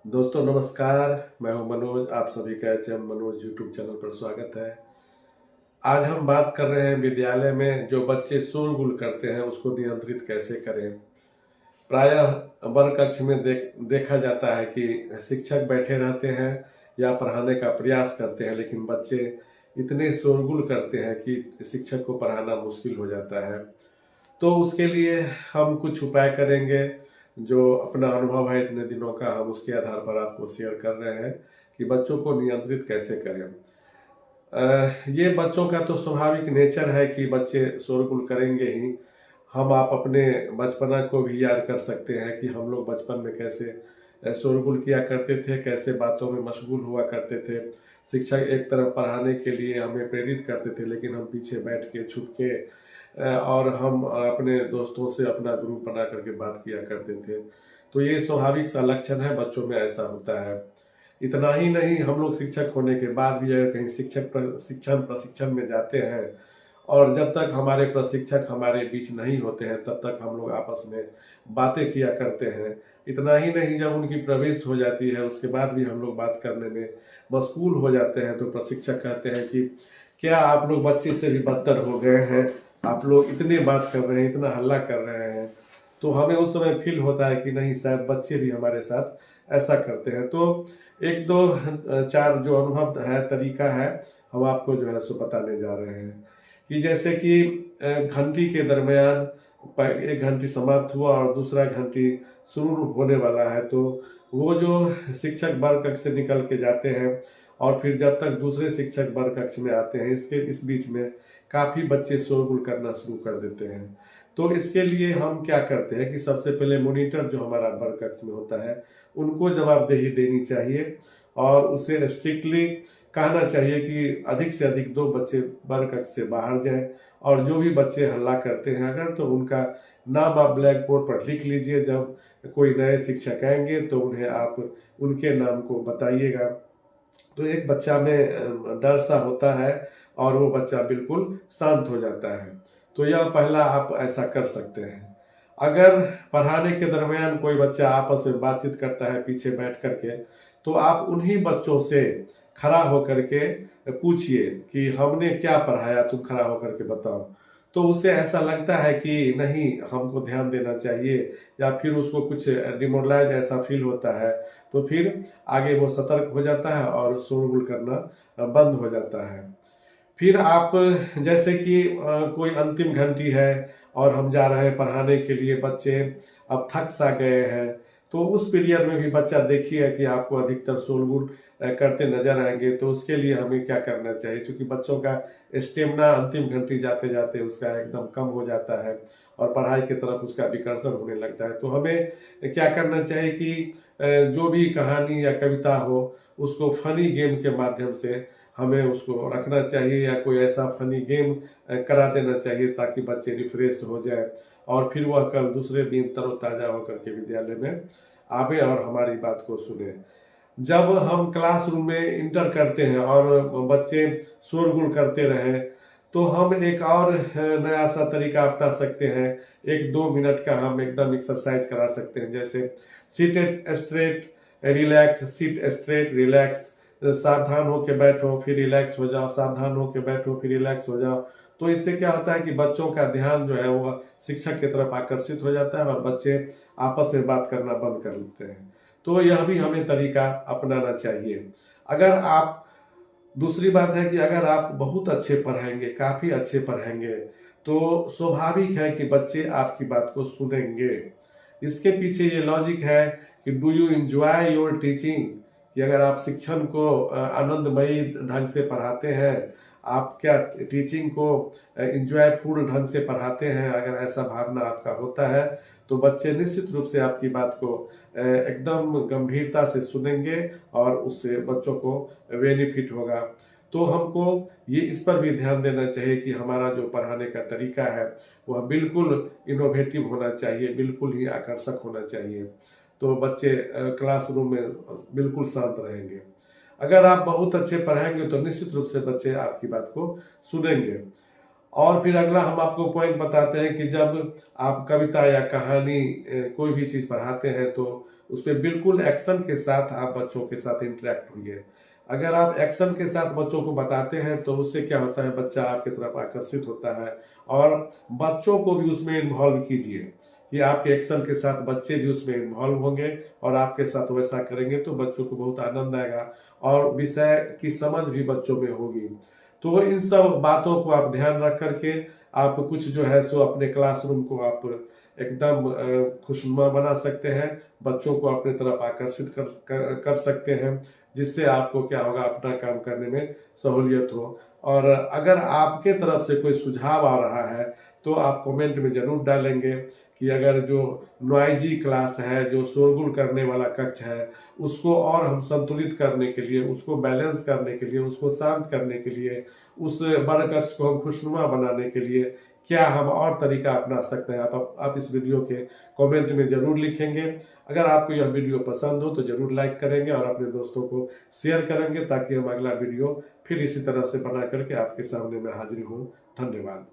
दोस्तों नमस्कार। मैं हूं मनोज। आप सभी का एचएम मनोज यूट्यूब चैनल पर स्वागत है। आज हम बात कर रहे हैं विद्यालय में जो बच्चे शोरगुल करते हैं उसको नियंत्रित कैसे करें। प्रायः वर्ग कक्ष में देखा जाता है कि शिक्षक बैठे रहते हैं या पढ़ाने का प्रयास करते हैं, लेकिन बच्चे इतने शोरगुल करते हैं कि शिक्षक को पढ़ाना मुश्किल हो जाता है। तो उसके लिए हम कुछ उपाय करेंगे। जो अपना अनुभव है इतने दिनों का, हम उसके आधार पर आपको शेयर कर रहे हैं कि बच्चों को नियंत्रित कैसे करें। ये बच्चों का तो स्वाभाविक नेचर है कि बच्चे शोरगुल करेंगे ही। हम आप अपने बचपना को भी याद कर सकते हैं कि हम लोग बचपन में कैसे शोरगुल किया करते थे, कैसे बातों में मशगूल हुआ करते थे। शिक्षक एक तरफ पढ़ाने के लिए हमें प्रेरित करते थे, लेकिन हम पीछे बैठ के छुप के और हम अपने दोस्तों से अपना ग्रुप बना करके बात किया करते थे। तो ये स्वाभाविक सा लक्षण है, बच्चों में ऐसा होता है। इतना ही नहीं, हम लोग शिक्षक होने के बाद भी अगर कहीं प्रशिक्षण में जाते हैं और जब तक हमारे प्रशिक्षक हमारे बीच नहीं होते हैं तब तक हम लोग आपस में बातें किया करते हैं। इतना ही नहीं, जब उनकी प्रवेश हो जाती है उसके बाद भी हम लोग बात करने में मशगूल हो जाते हैं। तो प्रशिक्षक कहते हैं कि क्या आप लोग बच्चे से भी बदतर हो गए हैं, आप लोग इतने बात कर रहे हैं, इतना हल्ला कर रहे हैं। तो हमें उस समय फील होता है कि नहीं, शायद बच्चे भी हमारे साथ ऐसा करते हैं। तो एक दो चार जो अनुभव है, तरीका है, हम आपको जो है सो बताने जा रहे हैं। कि जैसे कि घंटी के दरमियान एक घंटी समाप्त हुआ और दूसरा घंटी शुरू होने वाला है, तो वो जो शिक्षक वर्ग कक्ष से निकल के जाते हैं और फिर जब तक दूसरे शिक्षक वर्ग कक्ष में आते हैं, इस बीच में काफ़ी बच्चे शोरगुल करना शुरू कर देते हैं। तो इसके लिए हम क्या करते हैं कि सबसे पहले मॉनिटर जो हमारा वर्ग कक्ष में होता है उनको जवाबदेही देनी चाहिए और उसे स्ट्रिक्टली कहना चाहिए कि अधिक से अधिक 2 बच्चे वर्ग कक्ष से बाहर जाएं और जो भी बच्चे हल्ला करते हैं अगर, तो उनका नाम आप ब्लैक बोर्ड पर लिख लीजिए। जब कोई नए शिक्षक आएंगे तो उन्हें आप उनके नाम को बताइएगा। तो एक बच्चा में डर सा होता है और वो बच्चा बिल्कुल शांत हो जाता है। तो यह पहला आप ऐसा कर सकते हैं। अगर पढ़ाने के दरमियान कोई बच्चा आपस में बातचीत करता है पीछे बैठ करके, तो आप उन्हीं बच्चों से खड़ा होकर के पूछिए कि हमने क्या पढ़ाया, तुम खड़ा होकर के बताओ। तो उसे ऐसा लगता है कि नहीं, हमको ध्यान देना चाहिए, या फिर उसको कुछ डिमोरलाइज ऐसा फील होता है, तो फिर आगे वो सतर्क हो जाता है और शोरगुल करना बंद हो जाता है। फिर आप जैसे कि कोई अंतिम घंटी है और हम जा रहे हैं पढ़ाने के लिए, बच्चे अब थक सा गए हैं, तो उस पीरियड में भी बच्चा देखिए कि आपको अधिकतर शोरगुल करते नजर आएंगे। तो उसके लिए हमें क्या करना चाहिए, क्योंकि बच्चों का स्टेमिना अंतिम घंटी जाते जाते उसका एकदम कम हो जाता है और पढ़ाई की तरफ उसका विकर्षण होने लगता है। तो हमें क्या करना चाहिए कि जो भी कहानी या कविता हो उसको फनी गेम के माध्यम से हमें उसको रखना चाहिए, या कोई ऐसा फनी गेम करा देना चाहिए ताकि बच्चे रिफ्रेश हो जाए और फिर वह कल दूसरे दिन तरोताजा होकर के विद्यालय में आवे और हमारी बात को सुने। जब हम क्लासरूम में इंटर करते हैं और बच्चे शोरगुल करते रहें, तो हम एक और नया सा तरीका अपना सकते हैं। 1-2 मिनट का हम एकदम एक्सरसाइज करा सकते हैं, जैसे seat straight relax, seat straight relax, सावधान होके बैठो फिर रिलैक्स हो जाओ, सावधान होके बैठो फिर रिलैक्स हो जाओ। तो इससे क्या होता है कि बच्चों का ध्यान जो है वो शिक्षक की तरफ आकर्षित हो जाता है और बच्चे आपस में बात करना बंद कर लेते हैं। तो यह भी हमें तरीका अपनाना चाहिए। अगर आप दूसरी बात है कि अगर आप बहुत अच्छे पढ़ाएंगे, काफी अच्छे पढ़ाएंगे, तो स्वाभाविक है कि बच्चे आपकी बात को सुनेंगे। इसके पीछे ये लॉजिक है कि do you enjoy your teaching, कि अगर आप शिक्षण को आनंदमयी ढंग से पढ़ाते हैं, आप क्या टीचिंग को एंजॉयफुल ढंग से पढ़ाते हैं, अगर ऐसा भावना आपका होता है तो बच्चे निश्चित रूप से आपकी बात को एकदम गंभीरता से सुनेंगे और उससे बच्चों को बेनिफिट होगा। तो हमको ये इस पर भी ध्यान देना चाहिए कि हमारा जो पढ़ाने का तरीका है वह बिल्कुल इनोवेटिव होना चाहिए, बिल्कुल ही आकर्षक होना चाहिए। तो बच्चे क्लासरूम में बिल्कुल शांत रहेंगे। अगर आप बहुत अच्छे पढ़ाएंगे तो निश्चित रूप से बच्चे आपकी बात को सुनेंगे। और फिर अगला हम आपको पॉइंट बताते हैं कि जब आप कविता या कहानी कोई भी चीज पढ़ाते हैं तो उस पर बिल्कुल एक्शन के साथ आप बच्चों के साथ इंटरेक्ट होइए। अगर आप एक्शन के साथ बच्चों को बताते हैं तो उससे क्या होता है, बच्चा आपकी तरफ आकर्षित होता है। और बच्चों को भी उसमें इन्वॉल्व कीजिए कि आपके एक्शन के साथ बच्चे भी उसमें इन्वॉल्व होंगे और आपके साथ वैसा करेंगे तो बच्चों को बहुत आनंद आएगा और विषय की समझ भी बच्चों में होगी। तो इन सब बातों को आप ध्यान रख करके आप कुछ जो है सो अपने क्लासरूम को आप एकदम खुशनुमा बना सकते हैं, बच्चों को अपनी तरफ आकर्षित कर सकते हैं, जिससे आपको क्या होगा, अपना काम करने में सहूलियत हो। और अगर आपके तरफ से कोई सुझाव आ रहा है तो आप कमेंट में जरूर डालेंगे कि अगर जो नॉइजी क्लास है, जो शोरगुल करने वाला कक्ष है, उसको और हम संतुलित करने के लिए, उसको बैलेंस करने के लिए, उसको शांत करने के लिए, उस बड़ कक्ष को हम खुशनुमा बनाने के लिए क्या हम और तरीका अपना सकते हैं, आप इस वीडियो के कमेंट में जरूर लिखेंगे। अगर आपको यह वीडियो पसंद हो तो जरूर लाइक करेंगे और अपने दोस्तों को शेयर करेंगे, ताकि हम अगला वीडियो फिर इसी तरह से बना करके आपके सामने मैं हाजिर हूँ। धन्यवाद।